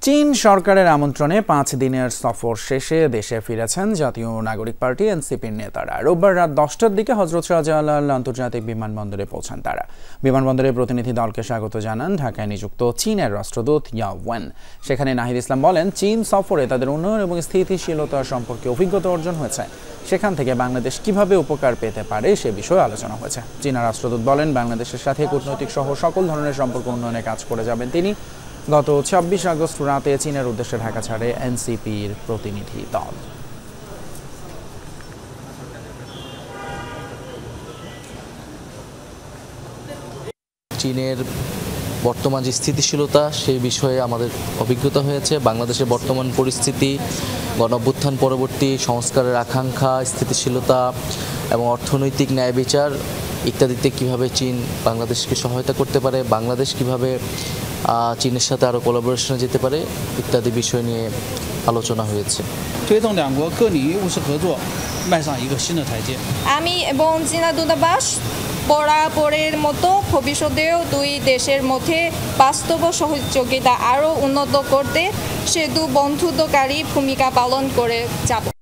চীন সরকারের আমন্ত্রণে 5 দিনের সফর শেষে দেশে ফিরেছেন জাতীয় নাগরিক পার্টি এনসিপির নেতারা। রোববার রাত 10টার দিকে হযরত শাহজালাল আন্তর্জাতিক বিমানবন্দরে পৌঁছান তারা। বিমানবন্দরে প্রতিনিধি দলকে স্বাগত জানান ঢাকায় নিযুক্ত চীনের রাষ্ট্রদূত ইয়াও ওয়েন। সেখানে নাহিদ ইসলাম বলেন, চীন সফরে তাদের উন্নয়ন এবং স্থিতিশীলতা সম্পর্কে অভিজ্ঞতা অর্জন হয়েছে। সেখান থেকে বাংলাদেশ কিভাবে উপকার পেতে পারে সে বিষয়ে আলোচনা হয়েছে। চীনের রাষ্ট্রদূত বলেন, বাংলাদেশের সাথে কূটনৈতিক সহ সকল ধরনের সম্পর্ক উন্নয়নে কাজ করে যাবেন তিনি। গত 26 আগস্ট রাতে চীনের উদ্দেশ্যে ঢাকা ছাড়ে এনসিপির প্রতিনিধি দল। চীনের বর্তমান যে স্থিতিশীলতা সেই বিষয়ে আমাদের অভিজ্ঞতা হয়েছে। বাংলাদেশের বর্তমান পরিস্থিতি, গণঅভ্যুত্থান পরবর্তী সংস্কারের আকাঙ্ক্ষা, স্থিতিশীলতা এবং অর্থনৈতিক ন্যায় বিচার ইত্যাদিতে কিভাবে চীন বাংলাদেশকে সহায়তা করতে পারে, বাংলাদেশ কিভাবে চীনের সাথে আরও কোলাবোরেশনে যেতে পারে ইত্যাদি বিষয় নিয়ে আলোচনা হয়েছে। আমি এবং চীনা দূতাবাস বরাবরের মতো ভবিষ্যতেও দুই দেশের মধ্যে বাস্তব সহযোগিতা আরও উন্নত করতে সেতু বন্ধুত্বকারী ভূমিকা পালন করে যাব।